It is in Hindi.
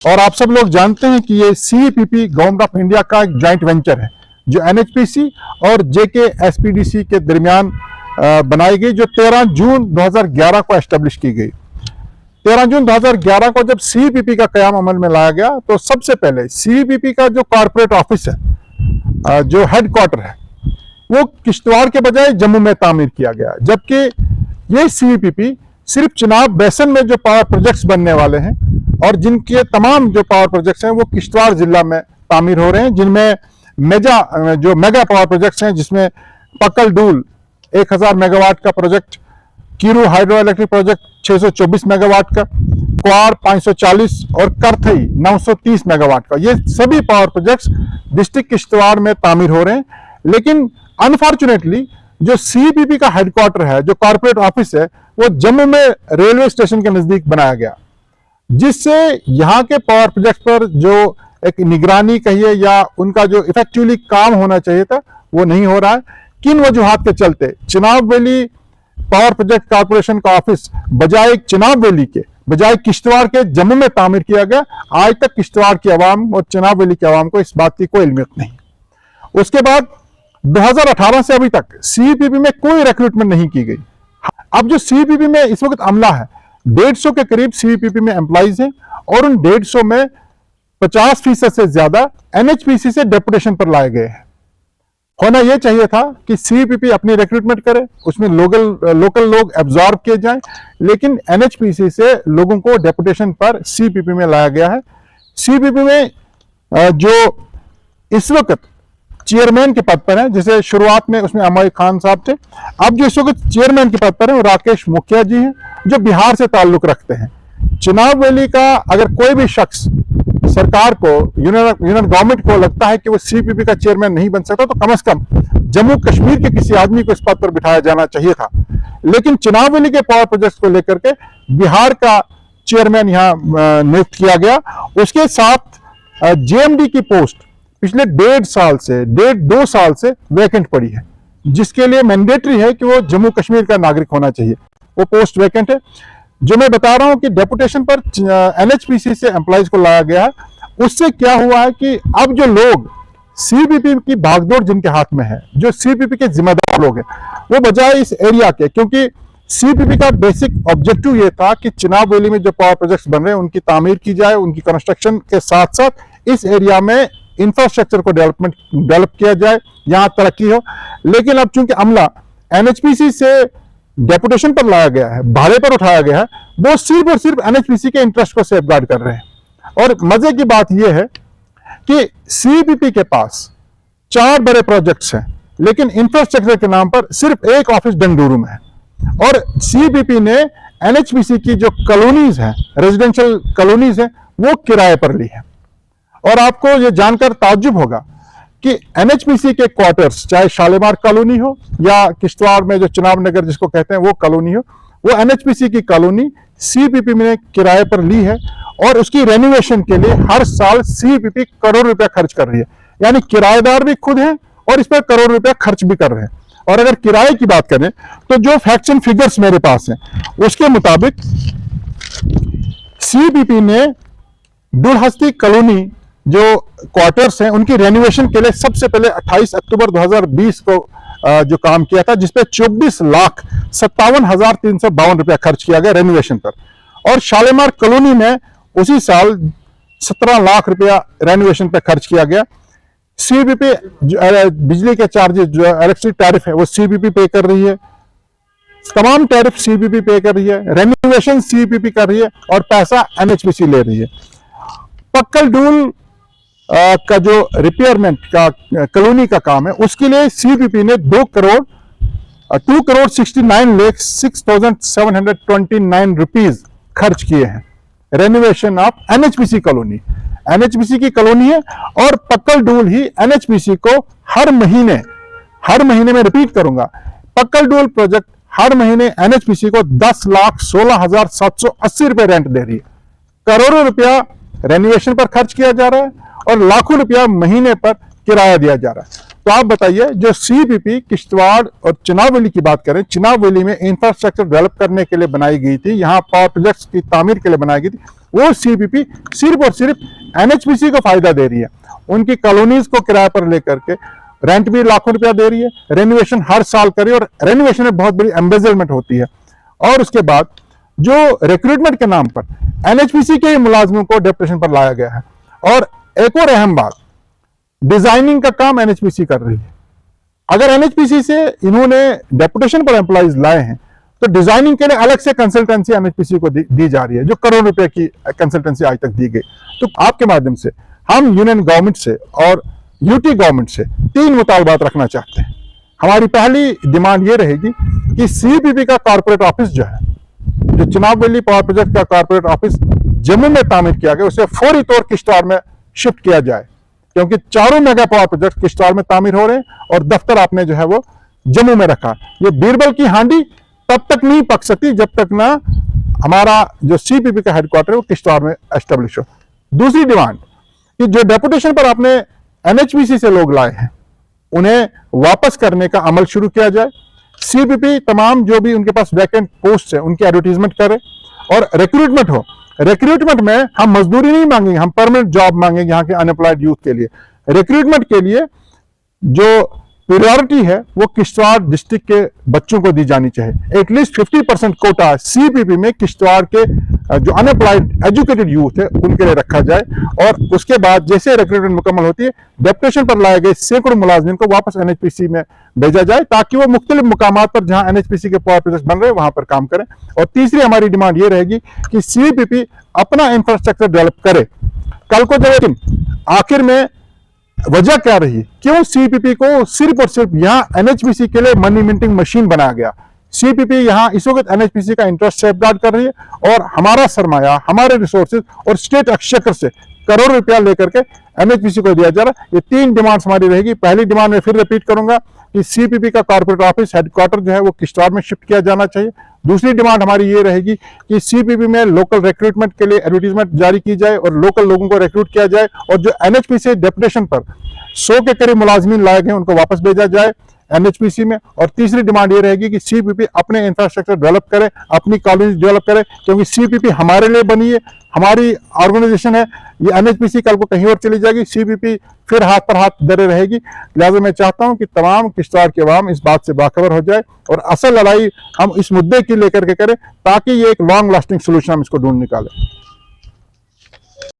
और आप सब लोग जानते हैं कि ये सीईपीपी गवर्नमेंट ऑफ इंडिया का एक जॉइंट वेंचर है जो एनएचपीसी और जेके एसपीडीसी के दरमियान बनाई गई, जो 13 जून 2011 को एस्टेब्लिश की गई। 13 जून 2011 को जब सीईपीपी का कयाम अमल में लाया गया तो सबसे पहले सीईपीपी का जो कॉर्पोरेट ऑफिस है, जो हेडक्वार्टर है, वो किश्तवाड़ के बजाय जम्मू में तामीर किया गया। जबकि ये सीईपीपी सिर्फ चिनाब बेसन में जो पावर प्रोजेक्ट्स बनने वाले हैं और जिनके तमाम जो पावर प्रोजेक्ट्स हैं वो किश्तवाड़ जिला में तामीर हो रहे हैं, जिनमें मेगा पावर प्रोजेक्ट्स हैं, जिसमें पक्कल डूल 1000 मेगावाट का project, Kiru hydro electric project 624 megawatt का, क्वार 540 और करथई 930 मेगावाट का। ये सभी पावर प्रोजेक्ट्स डिस्ट्रिक्ट किश्तवाड़ में तामीर हो रहे हैं। लेकिन अनफॉर्चुनेटली जो सीईपीपी का हेडक्वार्टर है, जो कॉर्पोरेट ऑफिस है, वो जम्मू में रेलवे स्टेशन के नजदीक बनाया गया, जिससे यहाँ के पावर प्रोजेक्ट पर जो एक निगरानी कहिए या उनका जो इफेक्टिवली काम होना चाहिए था वो नहीं हो रहा है। किन वजूहात के चलते Chenab valley power project corporation का ऑफिस बजाय किश्तवाड़ के जम्मू में तामीर किया गया, आज तक किश्तवाड़ की आवाम और चिनाब वैली की आवाम को इस बात की कोई इल्मियत नहीं। उसके बाद 2018 से अभी तक सीईपीपी में कोई रिक्रूटमेंट नहीं की गई। अब जो सीईपीपी में इस वक्त अमला है, 150 के करीब सीईपीपी में एम्प्लॉइज हैं और उन 150 में 50% से ज्यादा एनएचपीसी से डेपुटेशन पर लाए गए हैं। होना यह चाहिए था कि सीईपीपी अपनी रिक्रूटमेंट करे, उसमें लोकल लोग एब्जॉर्ब किए जाएं, लेकिन एनएचपीसी से लोगों को डेपुटेशन पर सीईपीपी में लाया गया है। सीईपीपी में जो इस वक्त चेयरमैन के पद पर है, जैसे शुरुआत में उसमें अमोई खान साहब थे, अब जो इस वक्त चेयरमैन के पद पर है वो राकेश मुखिया जी हैं, जो बिहार से ताल्लुक रखते हैं। चिनाब वैली का अगर कोई भी शख्स सरकार को, यूनियन गवर्नमेंट को लगता है कि वो सीईपीपी का चेयरमैन नहीं बन सकता, तो कम से कम जम्मू कश्मीर के किसी आदमी को इस पद पर बिठाया जाना चाहिए था। लेकिन चिनाब वैली के पावर प्रोजेक्ट को लेकर के बिहार का चेयरमैन यहाँ नियुक्त किया गया। उसके साथ जेएमडी की पोस्ट पिछले 1.5 साल से वैकेंट पड़ी है, जिसके लिए मैंडेटरी है कि वो जम्मू कश्मीर का नागरिक होना चाहिए। वो पोस्ट वैकेंट है। जो मैं बता रहा हूं कि डेपुटेशन पर एनएचपीसी से एम्प्लॉइज को लाया गया है, उससे क्या हुआ है कि अब जो लोग सीईपीपी की भागदौड़ जिनके हाथ में है, जो सीईपीपी के जिम्मेदार लोग हैं, वो बजाय इस एरिया के, क्योंकि सीईपीपी का बेसिक ऑब्जेक्टिव ये था कि चिनाब वैली में जो पावर प्रोजेक्ट्स बन रहे हैं उनकी तामीर की जाए, उनकी कंस्ट्रक्शन के साथ साथ इस एरिया में इंफ्रास्ट्रक्चर को डेवलप किया जाए, यहां तरक्की हो। लेकिन अब चूंकि अमला एनएचपीसी से डेपुटेशन पर लाया गया है, भाड़े पर उठाया गया है, वो सिर्फ और सिर्फ एनएचपीसी के इंटरेस्ट को सेफगार्ड कर रहे हैं। और मजे की बात यह है कि सीईपीपी के पास 4 बड़े प्रोजेक्ट्स हैं, लेकिन इंफ्रास्ट्रक्चर के नाम पर सिर्फ एक ऑफिस बेंगलुरु में है। और सीईपीपी ने एनएचपीसी की जो कॉलोनीज हैं, रेजिडेंशियल कॉलोनीज हैं, वो किराए पर ली है। और आपको यह जानकर ताज्जुब होगा कि एनएचपीसी के क्वार्टर्स, चाहे शालीमार कॉलोनी हो या किश्तवाड़ में जो चिनाब नगर जिसको कहते हैं वो कॉलोनी हो, वो एनएचपीसी की कॉलोनी सीईपीपी ने किराए पर ली है और उसकी रेनोवेशन के लिए हर साल सीईपीपी करोड़ रुपया खर्च कर रही है। यानी किराएदार भी खुद हैं और इस पर करोड़ रुपया खर्च भी कर रहे हैं। और अगर किराए की बात करें तो जो फैक्ट्स एंड फिगर्स मेरे पास हैं उसके मुताबिक सीईपीपी ने दुलहस्ती कॉलोनी जो क्वार्टर्स हैं उनकी रेनोवेशन के लिए सबसे पहले 28 अक्टूबर 2020 को जो काम किया था, जिसपे 24,57,352 रुपया खर्च किया गया रेनोवेशन पर। और शालीमार कॉलोनी में उसी साल 17 लाख रुपया रेनोवेशन पर खर्च किया गया। सीईपीपी बिजली के चार्जेस, जो इलेक्ट्रिसिटी टैरिफ है, वो सीईपीपी पे कर रही है, तमाम टैरिफ सीईपीपी पे कर रही है, रेनोवेशन सीईपीपी कर रही है और पैसा एनएचपीसी ले रही है। पक्कल डूल का जो रिपेयरमेंट का कॉलोनी का काम है, उसके लिए सीईपीपी ने 2,69,06,729 रुपीज खर्च किए हैं renovation of NHPC colony. NHPC की कॉलोनी है और पक्कल डूल ही एनएचपीसी को हर महीने में रिपीट करूंगा, पक्कल डूल प्रोजेक्ट हर महीने एनएचपीसी को 10,16,780 रुपए रेंट दे रही है। करोड़ों रुपया रेनोवेशन पर खर्च किया जा रहा है और लाखों रुपया महीने पर किराया दिया जा रहा है। तो आप बताइए, जो सीईपीपी किश्तवाड़ और चिनाब वैली की बात करें, चिनाब वैली में इंफ्रास्ट्रक्चर डेवलप करने के लिए बनाई गई थी, यहाँ पावर प्रोजेक्ट्स की तामीर के लिए बनाई गई थी, वो सीपीपी सिर्फ और सिर्फ एनएचपीसी को फायदा दे रही है। उनकी कॉलोनीज को किराए पर लेकर के रेंट भी लाखों रुपया दे रही है, रेनोवेशन हर साल करी, और रेनोवेशन में बहुत बड़ी एम्बेजलमेंट होती है। और उसके बाद जो रिक्रूटमेंट के नाम पर एनएचपीसी के मुलाजमों को डेपुटेशन पर लाया गया है। और एक और अहम बात, डिजाइनिंग का काम एनएचपीसी कर रही है। अगर एनएचपीसी से इन्होंने डेपुटेशन पर एम्प्लॉइज लाए हैं तो डिजाइनिंग के लिए अलग से कंसल्टेंसी एनएचपीसी को दी जा रही है, जो करोड़ रुपए की कंसल्टेंसी आज तक दी गई। तो आपके माध्यम से हम यूनियन गवर्नमेंट से और यूटी गवर्नमेंट से 3 मुतालबात रखना चाहते हैं। हमारी पहली डिमांड ये रहेगी कि सीपीपी का कॉर्पोरेट ऑफिस जो है, जो चिनाब वैली पावर प्रोजेक्ट का कॉर्पोरेट ऑफिस जम्मू में तामीर किया गया, उसे फौरी तौर किश्तवाड़ में शिफ्ट किया जाए, क्योंकि चारों मेगा पावर प्रोजेक्ट किश्तवाड़ में तामीर हो रहे हैं और दफ्तर आपने जो है वो जम्मू में रखा। ये बीरबल की हांडी तब तक नहीं पक सकती जब तक ना हमारा जो सीपीपी का हेडक्वार्टर है वो किश्तवाड़ में एस्टेब्लिश हो। दूसरी डिमांड कि जो डेपुटेशन पर आपने एनएचपीसी से लोग लाए हैं उन्हें वापस करने का अमल शुरू किया जाए। सीपीपी तमाम जो भी उनके पास वैकेंट पोस्ट है उनकी एडवर्टीजमेंट करे और रिक्रूटमेंट हो। रिक्रूटमेंट में हम मजदूरी नहीं मांगेंगे, हम परमानेंट जॉब मांगेंगे यहाँ के अनएम्प्लॉयड यूथ के लिए। रिक्रूटमेंट के लिए जो प्रायोरिटी है वो किश्तवाड़ डिस्ट्रिक्ट के बच्चों को दी जानी चाहिए। एटलीस्ट 50% कोटा सीपीपी में किश्तवाड़ के जो अनएम्प्लॉयड एजुकेटेड यूथ है उनके लिए रखा जाए। और उसके बाद जैसे रिक्रूटमेंट मुकम्मल होती है, डेपुटेशन पर लाए गए सैकड़ों मुलाजिम को वापस एनएचपीसी में भेजा जाए, ताकि वो मुख्तलिफ मुकामात पर जहां एनएचपीसी के पावर प्रोजेक्ट बन रहे हैं वहां पर काम करें। और तीसरी हमारी डिमांड ये रहेगी कि सीपीपी अपना इंफ्रास्ट्रक्चर डेवलप करे। कल को जब आखिर में वजह क्या रही, क्यों सीपीपी को सिर्फ और सिर्फ यहाँ एनएचपीसी के लिए मनी मिंटिंग मशीन बनाया गया। सीपीपी यहाँ इस वक्त एनएचपीसी का इंटरेस्ट सेफगार्ड कर रही है और हमारा सरमाया, हमारे रिसोर्सेज और स्टेट एक्सचेकर से करोड़ रुपया लेकर के एनएचपीसी को दिया जा रहा है। ये 3 डिमांड्स हमारी रहेगी। पहली डिमांड में फिर रिपीट करूंगा कि सीपीपी का कॉर्पोरेट ऑफिस हेडक्वार्टर जो है वो किश्तवाड़ में शिफ्ट किया जाना चाहिए। दूसरी डिमांड हमारी ये रहेगी कि सीपीपी में लोकल रिक्रूटमेंट के लिए एडवर्टीजमेंट जारी की जाए और लोकल लोगों को रिक्रूट किया जाए, और जो एनएचपीसी डेपुटेशन पर 100 के करीब मुलाजमीन लाए गए उनको वापस भेजा जाए एनएचपीसी में। और तीसरी डिमांड ये रहेगी कि सीपीपी अपने इंफ्रास्ट्रक्चर डेवलप करे, अपनी कॉलेज डेवलप करे, क्योंकि सीपीपी हमारे लिए बनी है, हमारी ऑर्गेनाइजेशन है। ये एनएचपीसी कल को कहीं और चली जाएगी, सीपीपी फिर हाथ पर हाथ धरे रहेगी। लिहाजा मैं चाहता हूं कि तमाम किश्तवाड़ के अवाम इस बात से बाखबर हो जाए और असल लड़ाई हम इस मुद्दे की लेकर के करें, ताकि ये एक लॉन्ग लास्टिंग सोल्यूशन हम इसको ढूंढ निकालें।